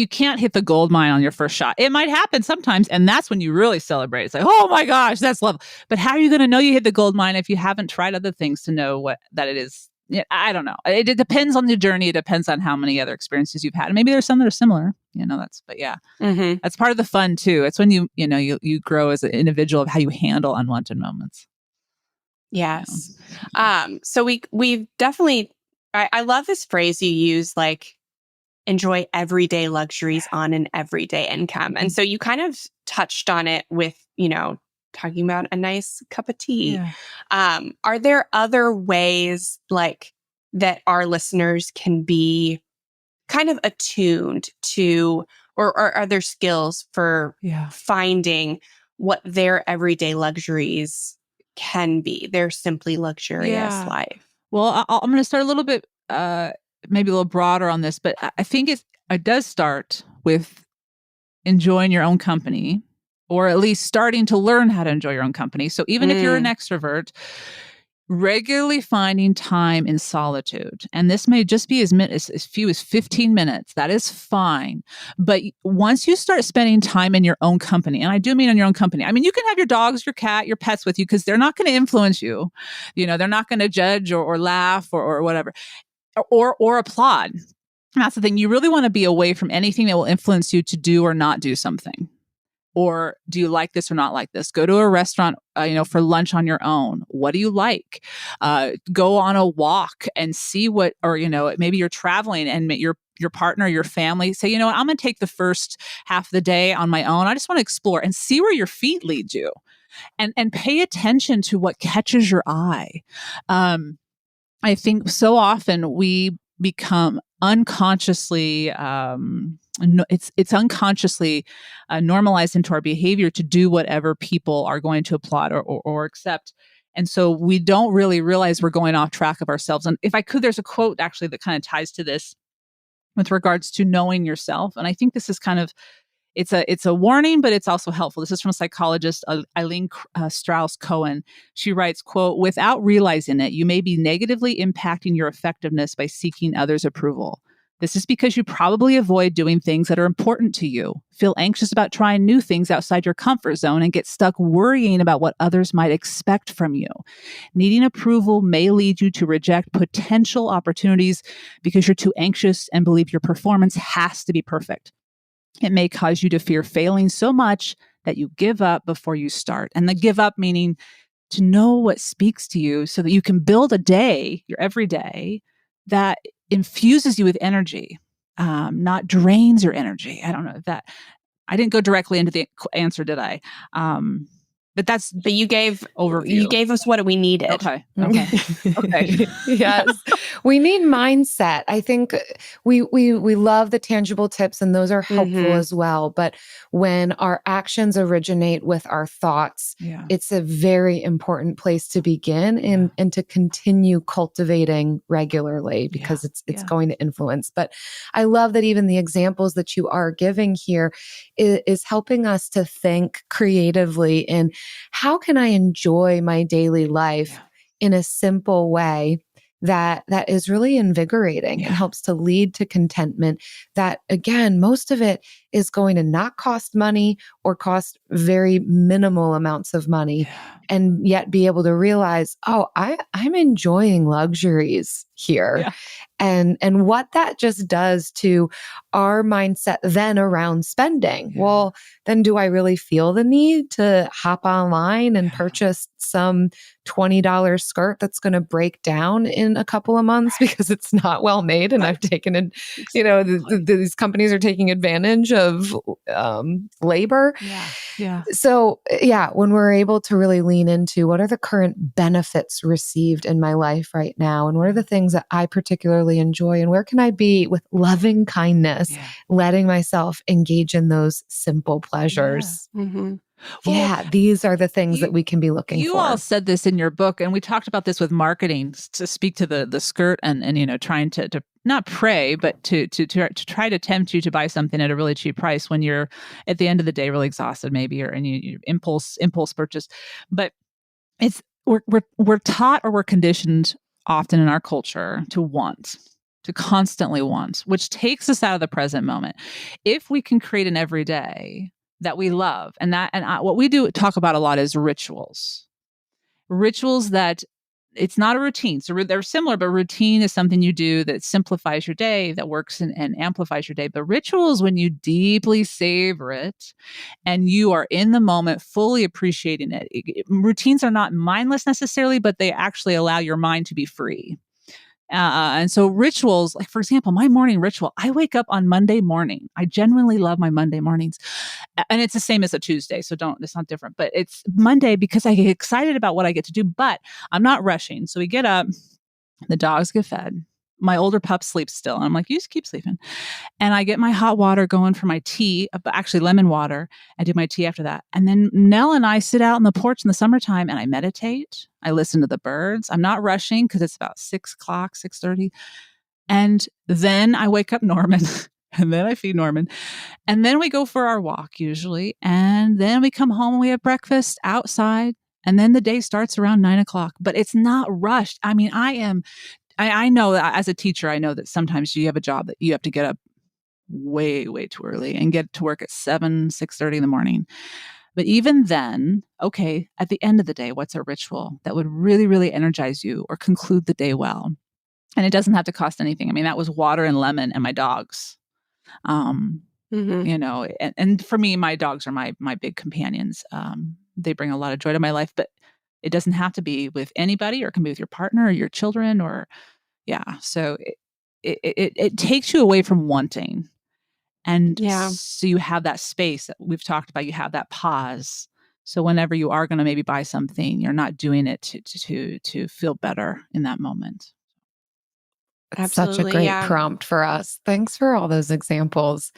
can't hit the gold mine on your first shot. It might happen sometimes, and that's when you really celebrate. It's like, oh my gosh, that's love. But how are you going to know you hit the gold mine if you haven't tried other things to know that it is? I don't know. It depends on the journey. It depends on how many other experiences you've had. And maybe there's some that are similar, that's part of the fun too. It's when you grow as an individual of how you handle unwanted moments. Yes. So we've definitely, I love this phrase you use, like enjoy everyday luxuries on an everyday income. And so you kind of touched on it with, talking about a nice cup of tea. Yeah. Are there other ways like that our listeners can be kind of attuned to, or are there skills for finding what their everyday luxuries can be, their simply luxurious life? Well, I'm going to start a little bit, maybe a little broader on this, but I think it does start with enjoying your own company, or at least starting to learn how to enjoy your own company. So even if you're an extrovert, regularly finding time in solitude. And this may just be as few as 15 minutes. That is fine. But once you start spending time in your own company, and I do mean in your own company, I mean, you can have your dogs, your cat, your pets with you because they're not going to influence you. They're not going to judge or laugh or whatever, or applaud. And that's the thing. You really want to be away from anything that will influence you to do or not do something. Or do you like this or not like this? Go to a restaurant, for lunch on your own. What do you like? Go on a walk and see maybe you're traveling and your partner, your family say, I'm going to take the first half of the day on my own. I just want to explore and see where your feet lead you, and pay attention to what catches your eye. I think so often we become unconsciously, it's unconsciously normalized into our behavior to do whatever people are going to applaud or accept. And so we don't really realize we're going off track of ourselves. And if I could, there's a quote actually that kind of ties to this with regards to knowing yourself. And I think this is kind of, it's a warning, but it's also helpful. This is from psychologist Eileen Strauss-Cohen. She writes, quote, "Without realizing it, you may be negatively impacting your effectiveness by seeking others' approval. This is because you probably avoid doing things that are important to you, feel anxious about trying new things outside your comfort zone, and get stuck worrying about what others might expect from you. Needing approval may lead you to reject potential opportunities because you're too anxious and believe your performance has to be perfect. It may cause you to fear failing so much that you give up before you start." And the give up meaning to know what speaks to you so that you can build a day, your everyday, that infuses you with energy, not drains your energy. I don't know that I didn't go directly into the answer, did I? But you gave overview. You gave us what we needed. Okay. Yes. We need mindset. I think we love the tangible tips, and those are helpful as well. But when our actions originate with our thoughts, it's a very important place to begin and to continue cultivating regularly, because it's going to influence. But I love that even the examples that you are giving here is helping us to think creatively in how can I enjoy my daily life in a simple way that is really invigorating and helps to lead to contentment. That, again, most of it is going to not cost money or cost very minimal amounts of money, and yet be able to realize, oh, I'm enjoying luxuries here. And what that just does to our mindset then around spending. Well, then do I really feel the need to hop online and purchase some $20 skirt that's going to break down in a couple of months because it's not well made and I've taken it, these companies are taking advantage of labor. So when we're able to really lean into what are the current benefits received in my life right now, and what are the things that I particularly enjoy, and where can I be with loving kindness, letting myself engage in those simple pleasures. These are the things that we can be looking for. You all said this in your book, and we talked about this with marketing to speak to the skirt and trying to not pray, but to try to tempt you to buy something at a really cheap price when you're at the end of the day really exhausted, maybe, and you impulse purchase. But we're taught, or we're conditioned often in our culture to constantly want, which takes us out of the present moment. If we can create an everyday that we love, what we do talk about a lot is rituals that it's not a routine. So they're similar, but routine is something you do that simplifies your day, that works and amplifies your day. But rituals, when you deeply savor it and you are in the moment, fully appreciating it. Routines are not mindless necessarily, but they actually allow your mind to be free. And so rituals, like for example, my morning ritual, I wake up on Monday morning. I genuinely love my Monday mornings. And it's the same as a Tuesday. So it's not different, but it's Monday because I get excited about what I get to do, but I'm not rushing. So we get up, the dogs get fed. My older pup sleeps still. And I'm like, you just keep sleeping. And I get my hot water going for my tea, actually lemon water. I do my tea after that. And then Nell and I sit out on the porch in the summertime and I meditate. I listen to the birds. I'm not rushing because it's about 6:30. And then I wake up Norman and then I feed Norman. And then we go for our walk usually. And then we come home and we have breakfast outside. And then the day starts around 9:00, but it's not rushed. I mean, I know that as a teacher, I know that sometimes you have a job that you have to get up way, way too early and get to work at 6:30 in the morning. But even then, okay, at the end of the day, what's a ritual that would really, really energize you or conclude the day well? And it doesn't have to cost anything. I mean, that was water and lemon and my dogs. And for me, my dogs are my big companions. They bring a lot of joy to my life, but it doesn't have to be with anybody, or it can be with your partner or your children, so it takes you away from wanting. And so you have that space that we've talked about, you have that pause. So whenever you are going to maybe buy something, you're not doing it to feel better in that moment. That's such a great prompt for us. Thanks for all those examples.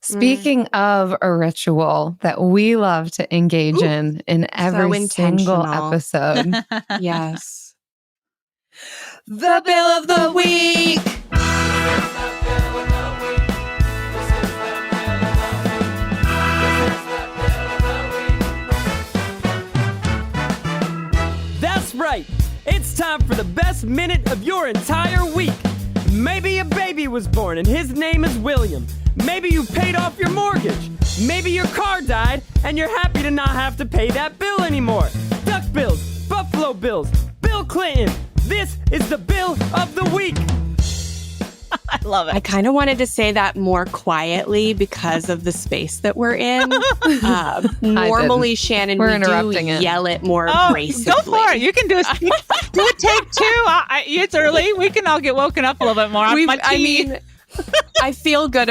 Speaking of a ritual that we love to engage in every single episode. Yes. The bill of the week. That's right. It's time for the best minute of your entire week. Maybe a baby was born and his name is William. Maybe you paid off your mortgage. Maybe your car died and you're happy to not have to pay that bill anymore. Duck bills, Buffalo Bills, Bill Clinton. This is the bill of the week. I love it. I kind of wanted to say that more quietly because of the space that we're in. Normally, Shannon, we interrupting it. Yell it more abrasively. Go for it. You can do a take two. It's early. We can all get woken up a little bit more. I feel good.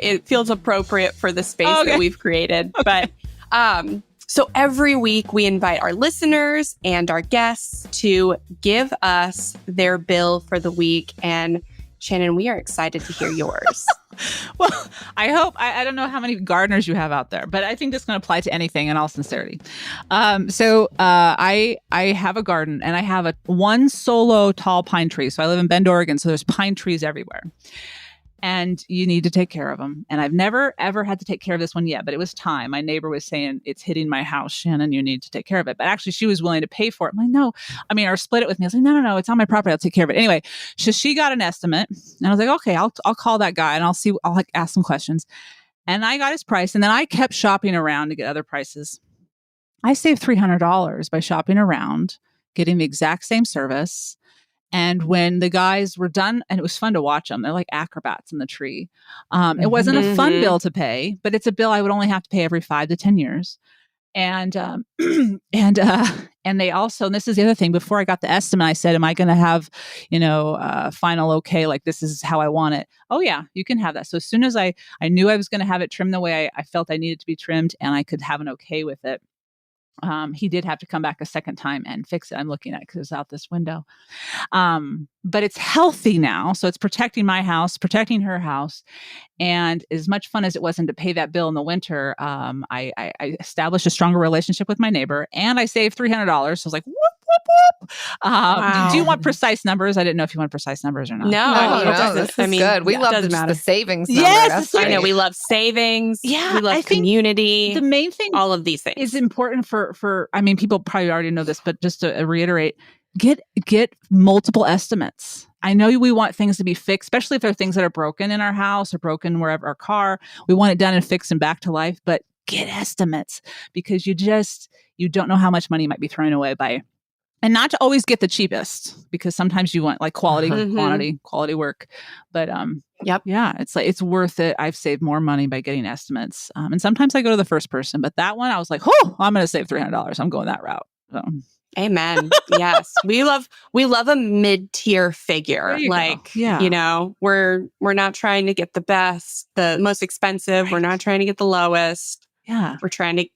It feels appropriate for the space that we've created. But So every week we invite our listeners and our guests to give us their bill for the week. And Shannon, we are excited to hear yours. Well, I hope, I don't know how many gardeners you have out there, but I think this is going to apply to anything in all sincerity. I have a garden and I have one solo tall pine tree. So I live in Bend, Oregon. So there's pine trees everywhere. And you need to take care of them. And I've never, ever had to take care of this one yet, but it was time. My neighbor was saying, it's hitting my house, Shannon, you need to take care of it. But actually, she was willing to pay for it. I'm like, no. I mean, or split it with me. I was like, no, it's on my property. I'll take care of it. Anyway, so she got an estimate. And I was like, okay, I'll call that guy and I'll like ask some questions. And I got his price. And then I kept shopping around to get other prices. I saved $300 by shopping around, getting the exact same service. And when the guys were done, and it was fun to watch them, they're like acrobats in the tree. It wasn't a fun bill to pay, but it's a bill I would only have to pay every 5 to 10 years. And they also, and this is the other thing, before I got the estimate, I said, am I going to have, final okay, like this is how I want it? Oh yeah, you can have that. So as soon as I knew I was going to have it trimmed the way I felt I needed to be trimmed and I could have an okay with it, he did have to come back a second time and fix it. I'm looking at it because it's out this window. But it's healthy now. So it's protecting my house, protecting her house. And as much fun as it wasn't to pay that bill in the winter, I established a stronger relationship with my neighbor and I saved $300. So I was like, whoop, whoop, whoop. Wow. Do you want precise numbers? I didn't know if you want precise numbers or not. No, this is good. We love the savings number. Yes, I know. We love savings. Yeah, we love community. The main thing, all of these things, is important for. I mean, people probably already know this, but just to reiterate, get multiple estimates. I know we want things to be fixed, especially if there are things that are broken in our house or broken wherever, our car. We want it done and fixed and back to life. But get estimates, because you don't know how much money you might be throwing away by. And not to always get the cheapest, because sometimes you want like quality, quality work. But yeah, it's worth it. I've saved more money by getting estimates. And sometimes I go to the first person, but that one I was like, oh, I'm going to save $300. I'm going that route. So. Amen. Yes, we love a mid-tier figure. Like, we're not trying to get the most expensive. Right. We're not trying to get the lowest. Yeah, we're trying to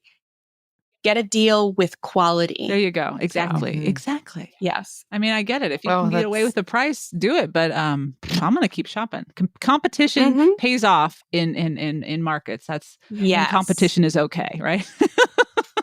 get a deal with quality. There you go. Exactly. Exactly. Yes. I mean, I get it. If you can get away with the price, do it. But I'm going to keep shopping. Competition pays off in markets. Competition is okay, right?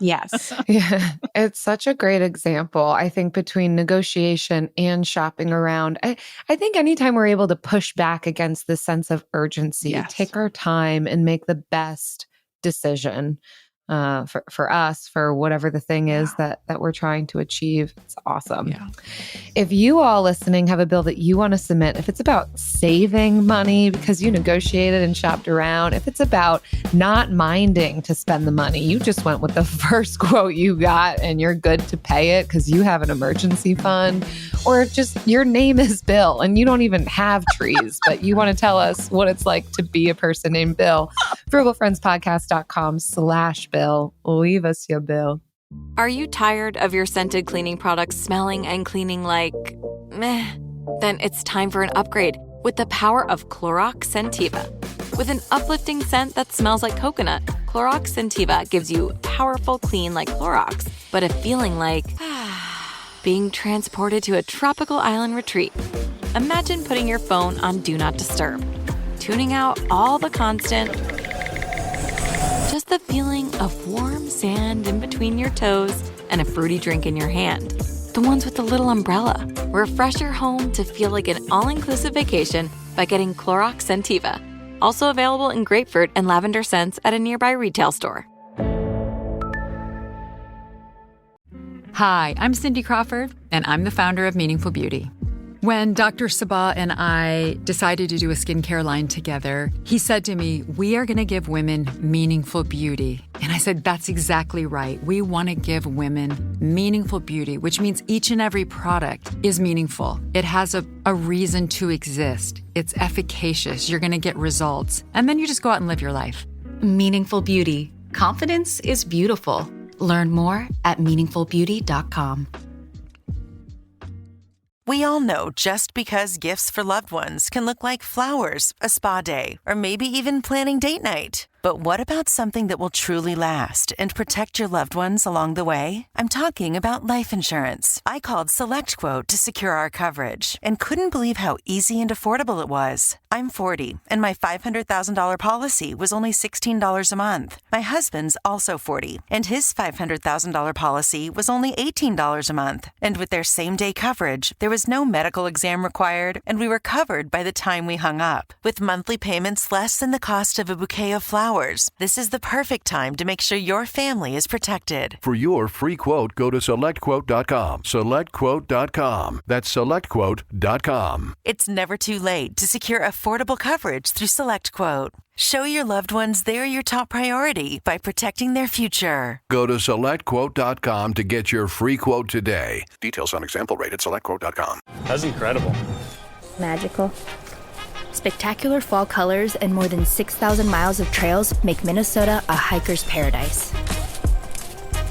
Yes. Yeah. It's such a great example, I think, between negotiation and shopping around. I think anytime we're able to push back against this sense of urgency, take our time and make the best decision for us, for whatever the thing is that we're trying to achieve. It's awesome. Yeah. If you all listening have a bill that you want to submit, if it's about saving money because you negotiated and shopped around, if it's about not minding to spend the money, you just went with the first quote you got and you're good to pay it because you have an emergency fund, or just your name is Bill and you don't even have trees, but you want to tell us what it's like to be a person named Bill, frugalfriendspodcast.com/Bill. Leave us your bill. Are you tired of your scented cleaning products smelling and cleaning like meh? Then it's time for an upgrade with the power of Clorox Scentiva. With an uplifting scent that smells like coconut, Clorox Scentiva gives you powerful clean like Clorox, but a feeling like being transported to a tropical island retreat. Imagine putting your phone on Do Not Disturb, tuning out all the constant, just the feeling of warm sand in between your toes and a fruity drink in your hand. The ones with the little umbrella. Refresh your home to feel like an all-inclusive vacation by getting Clorox Scentiva. Also available in grapefruit and lavender scents at a nearby retail store. Hi, I'm Cindy Crawford, and I'm the founder of Meaningful Beauty. When Dr. Sabah and I decided to do a skincare line together, he said to me, we are going to give women meaningful beauty. And I said, that's exactly right. We want to give women meaningful beauty, which means each and every product is meaningful. It has a reason to exist. It's efficacious. You're going to get results. And then you just go out and live your life. Meaningful Beauty. Confidence is beautiful. Learn more at meaningfulbeauty.com. We all know just because gifts for loved ones can look like flowers, a spa day, or maybe even planning date night. But what about something that will truly last and protect your loved ones along the way? I'm talking about life insurance. I called SelectQuote to secure our coverage and couldn't believe how easy and affordable it was. I'm 40, and my $500,000 policy was only $16 a month. My husband's also 40, and his $500,000 policy was only $18 a month. And with their same-day coverage, there was no medical exam required, and we were covered by the time we hung up. With monthly payments less than the cost of a bouquet of flowers, this is the perfect time to make sure your family is protected. For your free quote, go to SelectQuote.com. SelectQuote.com. That's SelectQuote.com. It's never too late to secure affordable coverage through SelectQuote. Show your loved ones they're your top priority by protecting their future. Go to SelectQuote.com to get your free quote today. Details on example rate at SelectQuote.com. That's incredible. Magical. Spectacular fall colors and more than 6,000 miles of trails make Minnesota a hiker's paradise.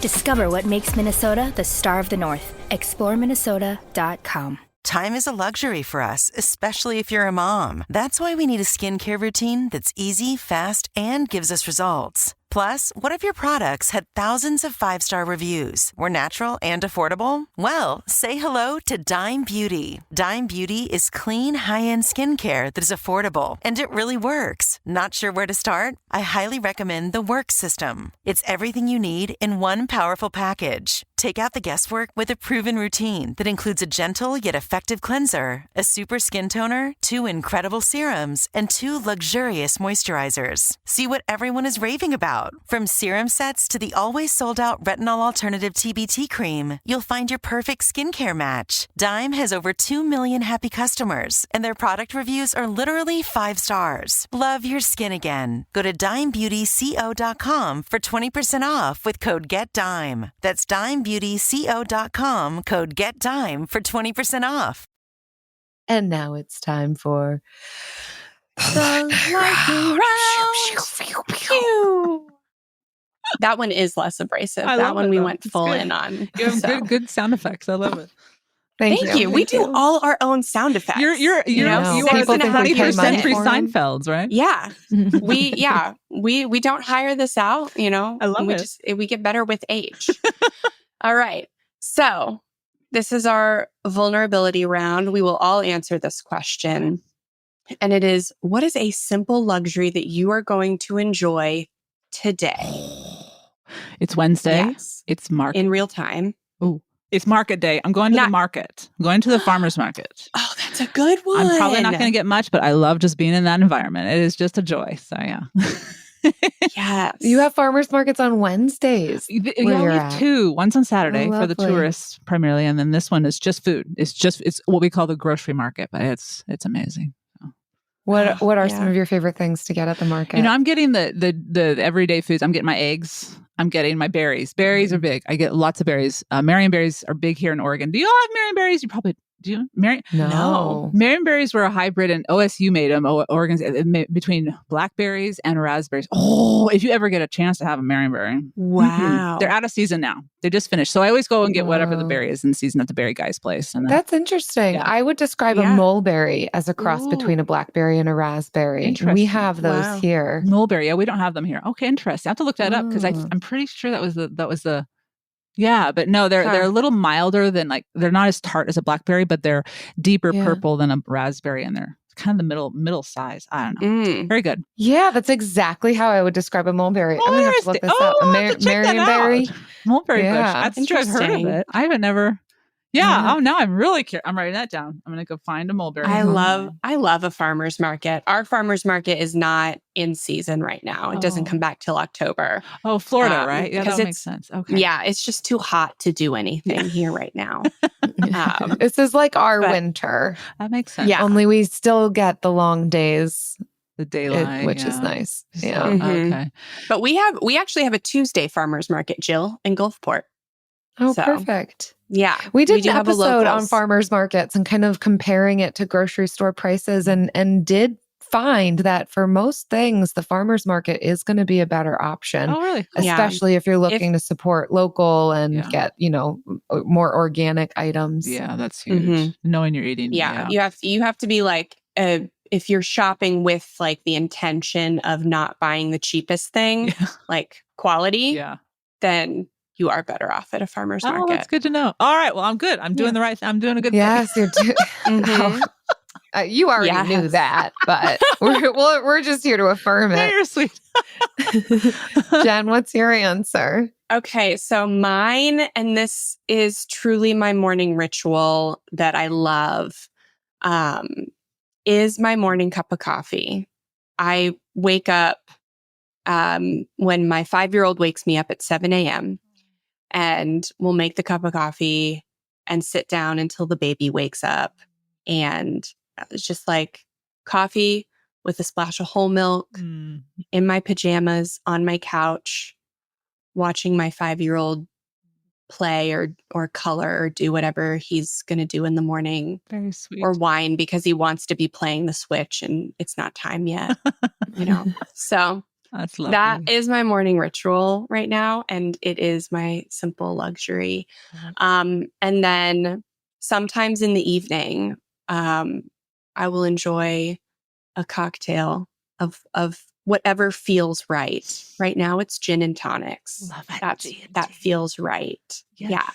Discover what makes Minnesota the star of the North. ExploreMinnesota.com. Time is a luxury for us, especially if you're a mom. That's why we need a skincare routine that's easy, fast, and gives us results. Plus, what if your products had thousands of 5-star reviews, were natural and affordable? Well, say hello to Dime Beauty. Dime Beauty is clean, high-end skincare that is affordable, and it really works. Not sure where to start? I highly recommend the Work System. It's everything you need in one powerful package. Take out the guesswork with a proven routine that includes a gentle yet effective cleanser, a super skin toner, 2 incredible serums, and 2 luxurious moisturizers. See what everyone is raving about. From serum sets to the always sold-out retinol alternative TBT cream, you'll find your perfect skincare match. Dime has over 2 million happy customers, and their product reviews are literally 5 stars. Love your skin again. Go to DimeBeautyCO.com for 20% off with code GETDIME. That's DimeBeautyCO.com, code GETDIME for 20% off. And now it's time for the lightning round. That one is less abrasive. That one we went full in on. You have good sound effects. I love it. Thank you. We do all our own sound effects. You are the 21st century Seinfelds, right? Yeah. We don't hire this out, I love it. We get better with age. All right. So this is our vulnerability round. We will all answer this question. And it is, what is a simple luxury that you are going to enjoy today? It's Wednesday. Yes. It's market. In real time. Oh, it's market day. I'm going to the market. I'm going to the farmer's market. Oh, that's a good one. I'm probably not going to get much, but I love just being in that environment. It is just a joy. So yeah. Yes. You have farmers markets on Wednesdays. We have 2. One's on Saturday for the tourists primarily, and then this one is just food. It's what we call the grocery market, but it's amazing. What are some of your favorite things to get at the market? I'm getting the everyday foods. I'm getting my eggs. I'm getting my berries. Berries are big. I get lots of berries. Marionberries are big here in Oregon. Do you all have marionberries? You probably do. No. Marionberries were a hybrid, and OSU made them. Oregon's between blackberries and raspberries. Oh, if you ever get a chance to have a marionberry, wow, they're out of season now. They just finished. So I always go and get whatever the berry is in season at the berry guy's place. And that's interesting. Yeah. I would describe a mulberry as a cross between a blackberry and a raspberry. We have those here. Mulberry, yeah, we don't have them here. Okay, interesting. I have to look that up because I'm pretty sure that was the. Yeah, but no, they're a little milder than they're not as tart as a blackberry, but they're deeper purple than a raspberry, and they're kind of the middle size. I don't know. Very good. Yeah, that's exactly how I would describe a mulberry. I'm gonna have to look this up. A marionberry. Mulberry bush. That's true. I've heard of it. I haven't never. Yeah. Oh, now I'm really curious. I'm writing that down. I'm going to go find a mulberry. I love a farmer's market. Our farmer's market is not in season right now. It doesn't come back till October. Oh, Florida, right? Yeah, that makes sense. Okay. Yeah, it's just too hot to do anything here right now. This is like our winter. That makes sense. Yeah. Only we still get the long days. The daylight, which is nice. Yeah. Okay. But we actually have a Tuesday farmer's market, Jill, in Gulfport. Oh, perfect. Yeah. We did an episode on farmers markets and kind of comparing it to grocery store prices and did find that for most things, the farmers market is going to be a better option. Oh, really? Especially if you're looking to support local and get, more organic items. Yeah, that's huge. Knowing you're eating. Yeah. You have to be if you're shopping with like the intention of not buying the cheapest thing, like quality, then you are better off at a farmer's market. Oh, that's good to know. All right. Well, I'm good. I'm doing the right thing. I'm doing a good thing. Yes, you're doing. You already knew that, but we're just here to affirm it. Yeah, you're sweet. Jen, what's your answer? Okay, so mine, and this is truly my morning ritual that I love, is my morning cup of coffee. I wake up when my 5-year-old wakes me up at 7 a.m. and we'll make the cup of coffee and sit down until the baby wakes up. And it's just like coffee with a splash of whole milk in my pajamas on my couch, watching my 5-year-old play or color or do whatever he's going to do in the morning. Very sweet. Or whine because he wants to be playing the Switch and it's not time yet, So that's lovely. That is my morning ritual right now. And it is my simple luxury. And then sometimes in the evening, I will enjoy a cocktail of whatever feels right. Right now it's gin and tonics. Love it. That feels right. Yes. Yeah.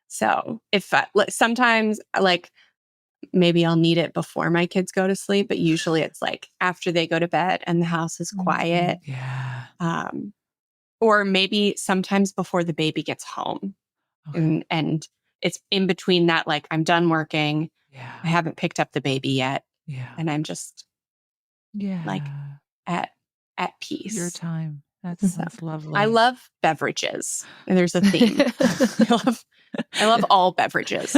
So if sometimes like maybe I'll need it before my kids go to sleep, but usually it's like after they go to bed and the house is quiet. Yeah. Or maybe sometimes before the baby gets home. Okay. And it's in between that, like I'm done working. Yeah. I haven't picked up the baby yet. Yeah. And I'm just like at peace. Your time. That's lovely. I love beverages. And there's a theme. I love all beverages.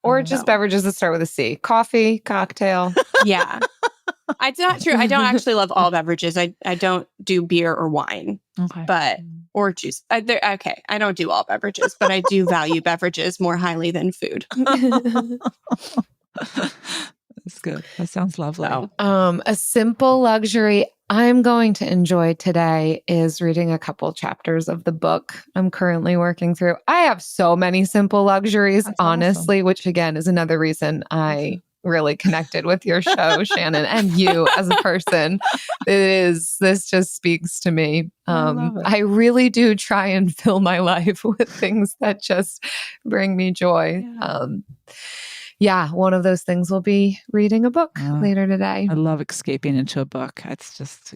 Or just beverages that start with a C. Coffee, cocktail. Yeah. It's not true. I don't actually love all beverages. I don't do beer or wine. Okay. Or juice. Okay. I don't do all beverages, but I do value beverages more highly than food. That's good. That sounds lovely. A simple luxury I'm going to enjoy today is reading a couple chapters of the book I'm currently working through. I have so many simple luxuries, honestly, which again is another reason I really connected with your show, Shannon, and you as a person. This just speaks to me. I really do try and fill my life with things that just bring me joy. One of those things will be reading a book later today. I love escaping into a book. It's just,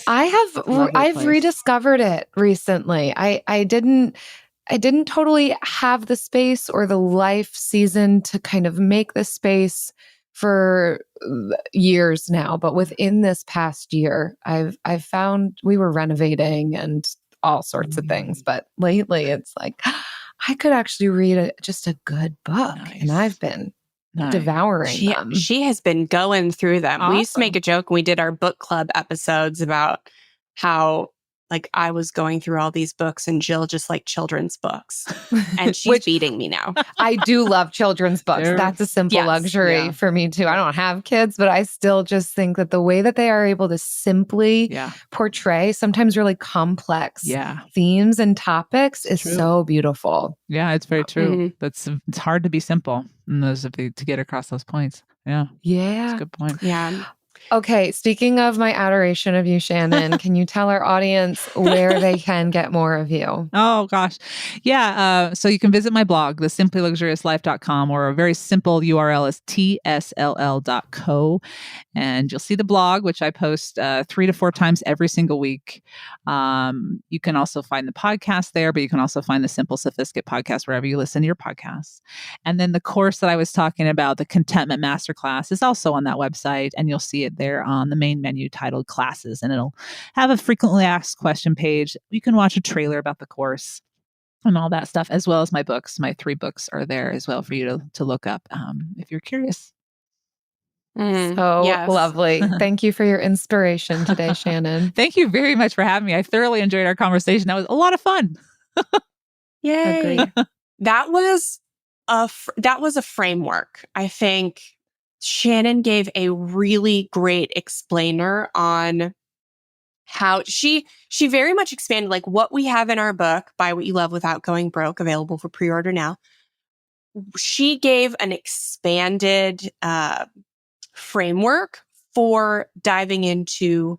I've rediscovered it recently. I didn't totally have the space or the life season to kind of make the space for years now. But within this past year, I've found we were renovating and all sorts of things. But lately it's like, I could actually read just a good book. And I've been devouring them. She has been going through them. Awesome. We used to make a joke when we did our book club episodes about how like I was going through all these books and Jill just like children's books. And she's beating me now. I do love children's books. That's a simple luxury for me too. I don't have kids, but I still just think that the way that they are able to simply portray sometimes really complex themes and topics is so beautiful. Yeah, it's very true. It's hard to be simple to get across those points. Yeah. Yeah. That's a good point. Yeah. Okay, speaking of my adoration of you, Shannon, can you tell our audience where they can get more of you? Oh, gosh. Yeah. So you can visit my blog, thesimplyluxuriouslife.com, or a very simple URL is tsll.co. And you'll see the blog, which I post 3 to 4 times every single week. You can also find the podcast there, but you can also find the Simple Sophisticate podcast wherever you listen to your podcasts. And then the course that I was talking about, the Contentment Masterclass, is also on that website, and you'll see it there on the main menu titled Classes, and it'll have a frequently asked question page. You can watch a trailer about the course and all that stuff, as well as my books. My 3 books are there as well for you to look up if you're curious. Lovely. Thank you for your inspiration today, Shannon. Thank you very much for having me. I thoroughly enjoyed our conversation. That was a lot of fun. Yay. Agreed. That was a framework. I think Shannon gave a really great explainer on how she very much expanded like what we have in our book, Buy What You Love Without Going Broke, available for pre-order now. She gave an expanded framework for diving into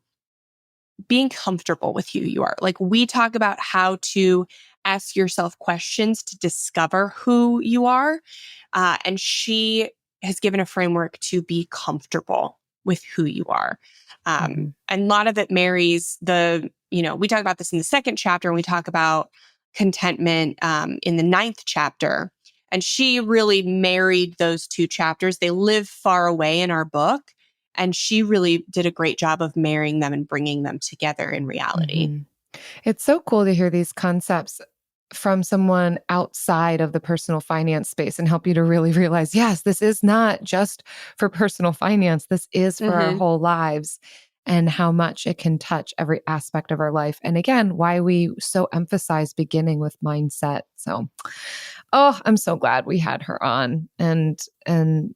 being comfortable with who you are. Like, we talk about how to ask yourself questions to discover who you are. And she has given a framework to be comfortable with who you are. And a lot of it marries we talk about this in the second chapter, and we talk about contentment in the 9th chapter. And she really married those two chapters. They live far away in our book. And she really did a great job of marrying them and bringing them together in reality. It's so cool to hear these concepts from someone outside of the personal finance space and help you to really realize, yes, this is not just for personal finance. This is for our whole lives, and how much it can touch every aspect of our life. And again, why we so emphasize beginning with mindset. So, I'm so glad we had her on. And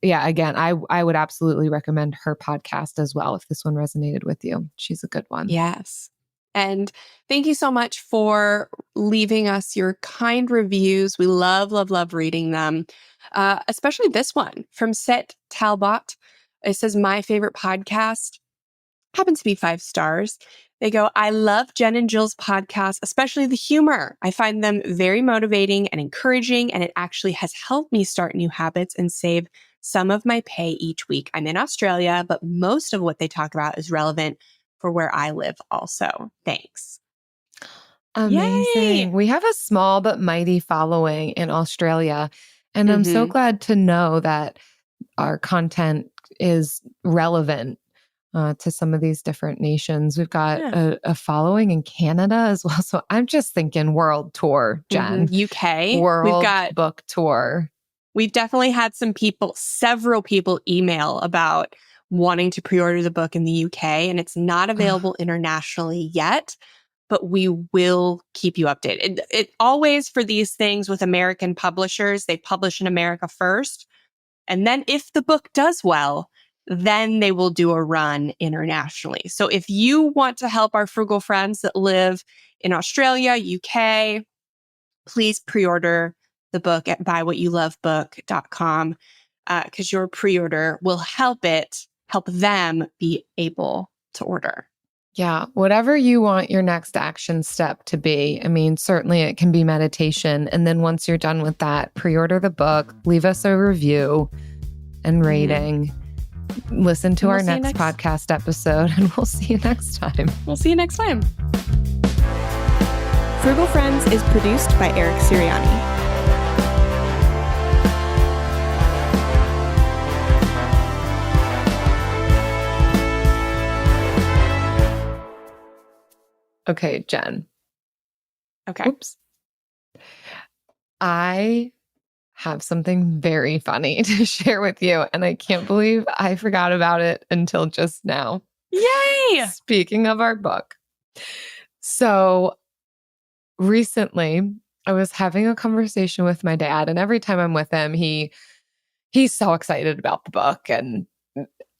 yeah, again, I would absolutely recommend her podcast as well if this one resonated with you. She's a good one. Yes. And thank you so much for leaving us your kind reviews. We love, love, love reading them, especially this one from Set Talbot. It says, my favorite podcast happens to be 5 stars. They go, I love Jen and Jill's podcast, especially the humor. I find them very motivating and encouraging, and it actually has helped me start new habits and save some of my pay each week. I'm in Australia, but most of what they talk about is relevant for where I live also. Thanks. Amazing. Yay! We have a small but mighty following in Australia. And I'm so glad to know that our content is relevant to some of these different nations. We've got a following in Canada as well. So I'm just thinking world tour, Jen. UK. World We've got book tour. We've definitely had several people email about wanting to pre-order the book in the UK, and it's not available internationally yet, but we will keep you updated. It always, for these things with American publishers, they publish in America first. And then if the book does well, then they will do a run internationally. So if you want to help our frugal friends that live in Australia, UK, please pre-order the book at buywhatoulovebook.com because your pre-order will help them be able to order. Yeah, whatever you want your next action step to be. I mean, certainly it can be meditation. And then once you're done with that, pre-order the book, leave us a review and rating. Listen to our next podcast episode, and we'll see you next time. We'll see you next time. Frugal Friends is produced by Eric Siriani. Okay, Jen. Okay. Oops. I have something very funny to share with you, and I can't believe I forgot about it until just now. Yay! Speaking of our book. So recently, I was having a conversation with my dad, and every time I'm with him, he's so excited about the book and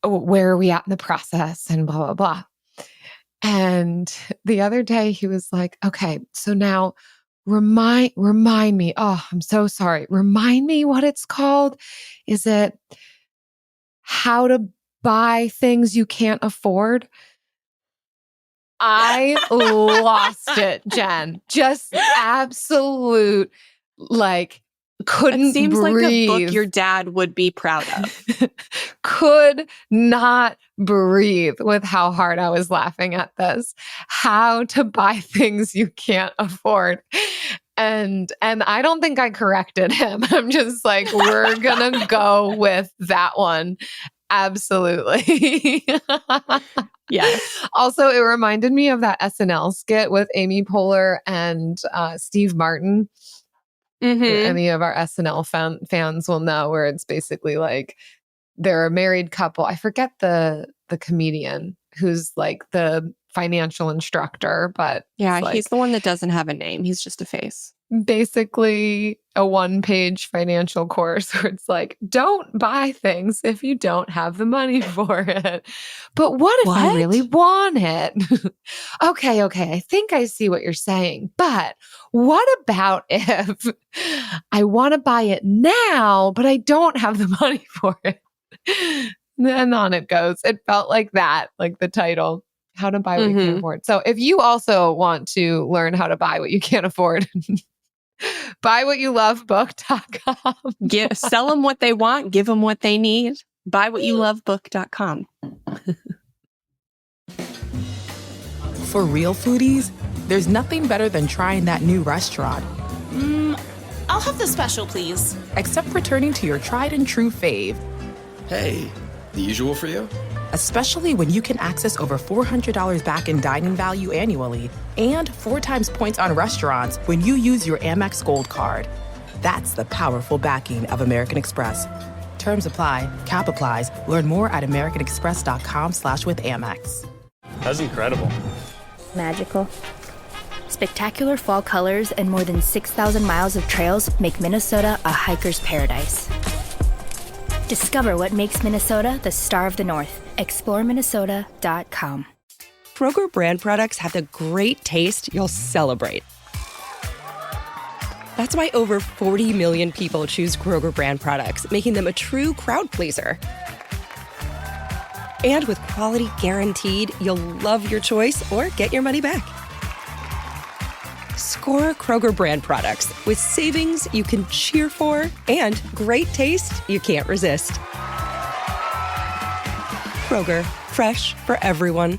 where are we at in the process and blah, blah, blah. And the other day he was like, okay, so now remind me. Oh, I'm so sorry. Remind me what it's called. Is it how to buy things you can't afford? I lost it, Jen. Just absolute, couldn't it seems breathe. Like a book your dad would be proud of. Could not breathe with how hard I was laughing at this. How to buy things you can't afford. And I don't think I corrected him. I'm just like, we're gonna go with that one. Absolutely. Yes. Also, it reminded me of that SNL skit with Amy Poehler and Steve Martin. Any of our SNL fans will know, where it's basically like they're a married couple. I forget the comedian who's like the financial instructor, but yeah, he's the one that doesn't have a name. He's just a face. Basically a 1-page financial course where it's like, don't buy things if you don't have the money for it. But what if I really want it? Okay. I think I see what you're saying. But what about if I want to buy it now, but I don't have the money for it? And on it goes. It felt like that, like the title, How to Buy What You Can't Afford. So if you also want to learn how to buy what you can't afford, buywhatyolovebook.com. Sell them what they want, give them what they need. Buywhatyolovebook.com. For real foodies, there's nothing better than trying that new restaurant. I'll have the special, please. Except returning to your tried and true fave. Hey, the usual for you? Especially when you can access over $400 back in dining value annually and 4 times points on restaurants when you use your Amex Gold Card. That's the powerful backing of American Express. Terms apply. Cap applies. Learn more at americanexpress.com/withAmex. That's incredible. Magical. Spectacular fall colors and more than 6,000 miles of trails make Minnesota a hiker's paradise. Discover what makes Minnesota the star of the North. ExploreMinnesota.com. Kroger brand products have the great taste you'll celebrate. That's why over 40 million people choose Kroger brand products, making them a true crowd pleaser. And with quality guaranteed, you'll love your choice or get your money back. Score Kroger brand products with savings you can cheer for and great taste you can't resist. Kroger, fresh for everyone.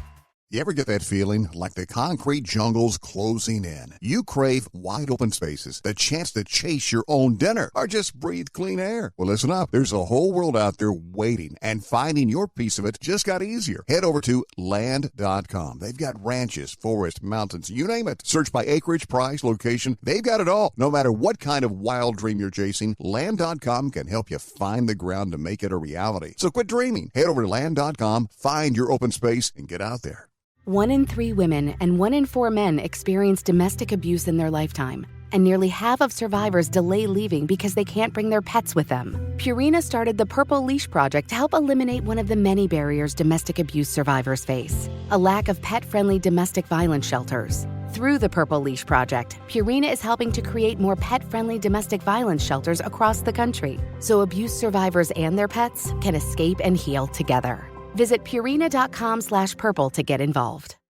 You ever get that feeling like the concrete jungle's closing in? You crave wide open spaces, the chance to chase your own dinner, or just breathe clean air. Well, listen up. There's a whole world out there waiting, and finding your piece of it just got easier. Head over to land.com. They've got ranches, forests, mountains, you name it. Search by acreage, price, location. They've got it all. No matter what kind of wild dream you're chasing, land.com can help you find the ground to make it a reality. So quit dreaming. Head over to land.com, find your open space, and get out there. 1 in 3 women and 1 in 4 men experience domestic abuse in their lifetime. And nearly half of survivors delay leaving because they can't bring their pets with them. Purina started the Purple Leash Project to help eliminate one of the many barriers domestic abuse survivors face: a lack of pet-friendly domestic violence shelters. Through the Purple Leash Project, Purina is helping to create more pet-friendly domestic violence shelters across the country, so abuse survivors and their pets can escape and heal together. Visit Purina.com/purple to get involved.